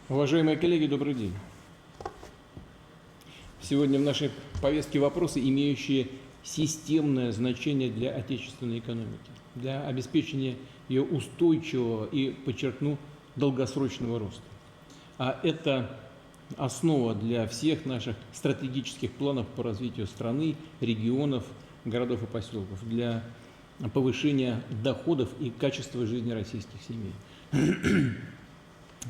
Уважаемые коллеги, добрый день. Сегодня в нашей повестке вопросы, имеющие системное значение для отечественной экономики, для обеспечения ее устойчивого и, подчеркну, долгосрочного роста. А это основа для всех наших стратегических планов по развитию страны, регионов, городов и поселков, для повышения доходов и качества жизни российских семей.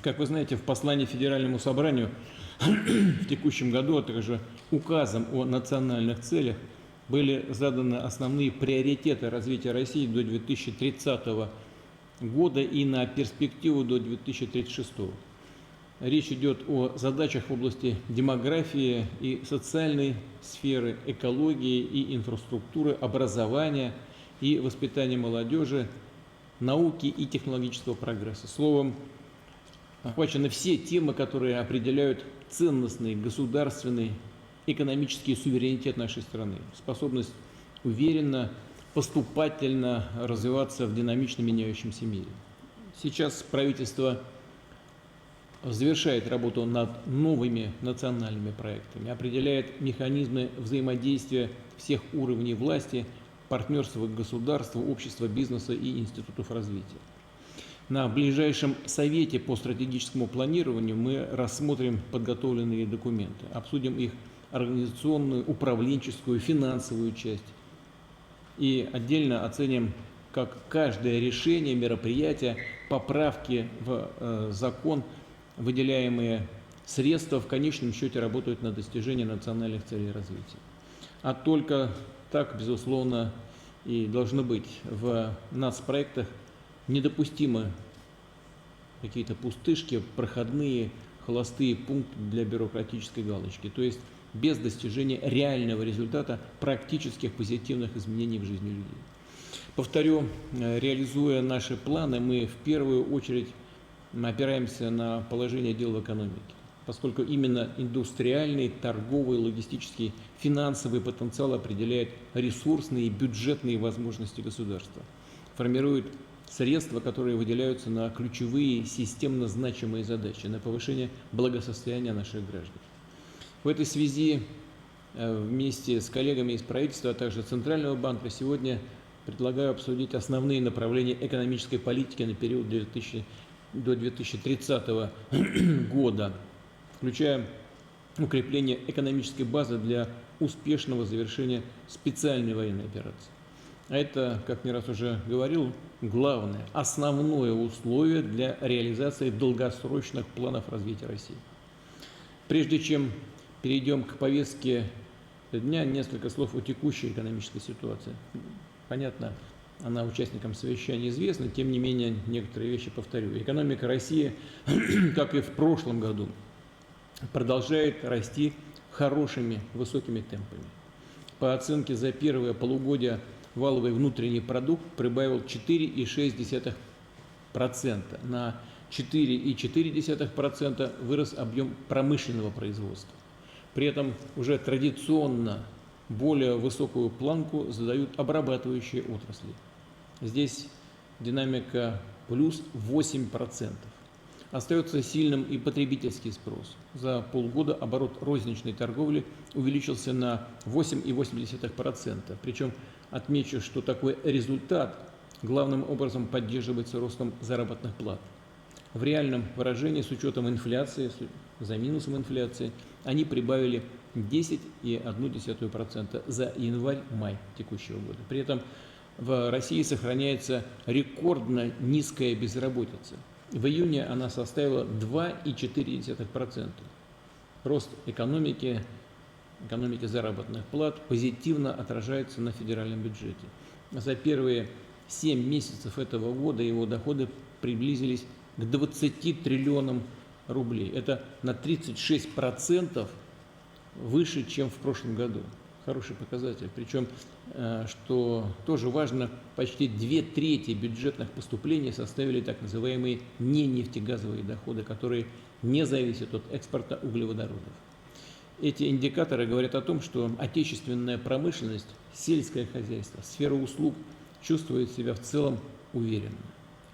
Как вы знаете, в послании Федеральному собранию в текущем году, а также указом о национальных целях были заданы основные приоритеты развития России до 2030 года и на перспективу до 2036. Речь идет о задачах в области демографии и социальной сферы, экологии и инфраструктуры, образования и воспитания молодежи, науки и технологического прогресса. Словом, охвачены все темы, которые определяют ценностный, государственный, экономический суверенитет нашей страны, способность уверенно, поступательно развиваться в динамично меняющемся мире. Сейчас правительство завершает работу над новыми национальными проектами, определяет механизмы взаимодействия всех уровней власти, партнерства государства, общества, бизнеса и институтов развития. На ближайшем совете по стратегическому планированию мы рассмотрим подготовленные документы, обсудим их организационную, управленческую, финансовую часть и отдельно оценим, как каждое решение, мероприятие, поправки в закон, выделяемые средства в конечном счете работают на достижение национальных целей развития. А только так, безусловно, и должно быть в нацпроектах. Недопустимы какие-то пустышки, проходные, холостые пункты для бюрократической галочки, то есть без достижения реального результата практических позитивных изменений в жизни людей. Повторю, реализуя наши планы, мы в первую очередь опираемся на положение дел в экономике, поскольку именно индустриальный, торговый, логистический, финансовый потенциал определяет ресурсные и бюджетные возможности государства, формирует средства, которые выделяются на ключевые системно значимые задачи, на повышение благосостояния наших граждан. В этой связи вместе с коллегами из правительства, а также Центрального банка сегодня предлагаю обсудить основные направления экономической политики на период до 2030 года, включая укрепление экономической базы для успешного завершения специальной военной операции. А это, как не раз уже говорил, главное, основное условие для реализации долгосрочных планов развития России. Прежде чем перейдем к повестке дня, несколько слов о текущей экономической ситуации. Понятно, она участникам совещания известна, тем не менее некоторые вещи повторю. Экономика России, как и в прошлом году, продолжает расти хорошими, высокими темпами. По оценке за первое полугодие валовый внутренний продукт прибавил 4,6%. На 4,4% вырос объем промышленного производства. При этом уже традиционно более высокую планку задают обрабатывающие отрасли. Здесь динамика плюс 8%. Остается сильным и потребительский спрос. За полгода оборот розничной торговли увеличился на 8,8%. Причем отмечу, что такой результат главным образом поддерживается ростом заработных плат. В реальном выражении, с учетом инфляции, за минусом инфляции, они прибавили 10,1% за январь-май текущего года. При этом в России сохраняется рекордно низкая безработица. В июне она составила 2,4%. Рост экономики заработных плат позитивно отражается на федеральном бюджете. За первые 7 месяцев этого года его доходы приблизились к 20 триллионам рублей. Это на 36% выше, чем в прошлом году. Хороший показатель. Причем, что тоже важно, почти 2/3 бюджетных поступлений составили так называемые ненефтегазовые доходы, которые не зависят от экспорта углеводородов. Эти индикаторы говорят о том, что отечественная промышленность, сельское хозяйство, сфера услуг чувствует себя в целом уверенно.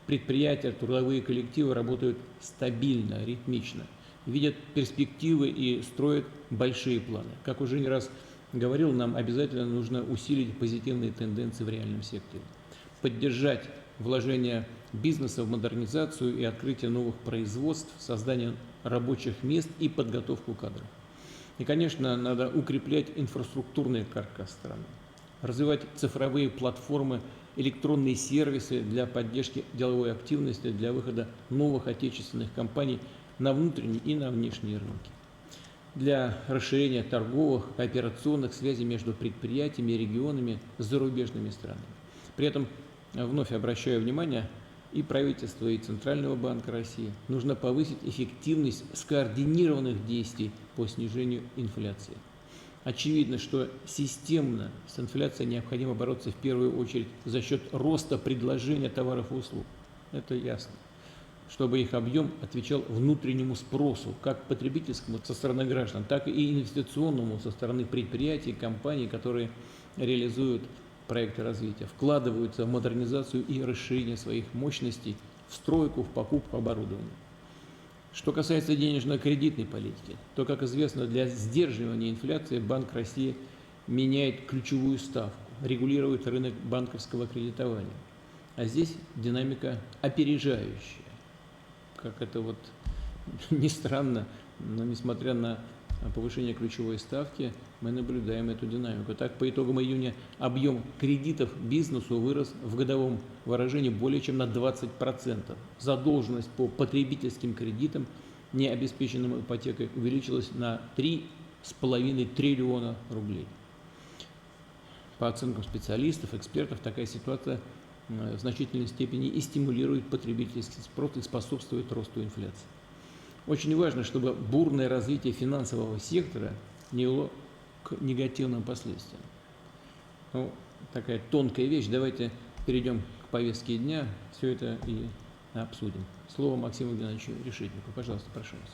Предприятия, трудовые коллективы работают стабильно, ритмично, видят перспективы и строят большие планы. Как уже не раз говорил, нам обязательно нужно усилить позитивные тенденции в реальном секторе, поддержать вложение бизнеса в модернизацию и открытие новых производств, создание рабочих мест и подготовку кадров. И, конечно, надо укреплять инфраструктурный каркас страны, развивать цифровые платформы, электронные сервисы для поддержки деловой активности, для выхода новых отечественных компаний на внутренние и на внешние рынки, для расширения торговых, кооперационных связей между предприятиями и регионами с зарубежными странами. При этом, вновь обращаю внимание, и правительства, и Центрального банка России нужно повысить эффективность скоординированных действий по снижению инфляции. Очевидно, что системно с инфляцией необходимо бороться в первую очередь за счет роста предложения товаров и услуг. Это ясно. Чтобы их объем отвечал внутреннему спросу, как потребительскому со стороны граждан, так и инвестиционному со стороны предприятий и компаний, которые реализуют проекты развития, вкладываются в модернизацию и расширение своих мощностей, в стройку, в покупку оборудования. Что касается денежно-кредитной политики, то, как известно, для сдерживания инфляции Банк России меняет ключевую ставку, регулирует рынок банковского кредитования. А здесь динамика опережающая. Как это вот ни странно, но несмотря на повышение ключевой ставки, мы наблюдаем эту динамику. Так, по итогам июня объем кредитов бизнесу вырос в годовом выражении более чем на 20%. Задолженность по потребительским кредитам, не обеспеченным ипотекой, увеличилась на 3,5 триллиона рублей. По оценкам специалистов, экспертов, такая ситуация в значительной степени и стимулирует потребительский спрос и способствует росту инфляции. Очень важно, чтобы бурное развитие финансового сектора не вело к негативным последствиям. Ну, такая тонкая вещь. Давайте перейдем к повестке дня. Все это и обсудим. Слово Максиму Геннадьевичу Решетнику. Пожалуйста, прошу вас.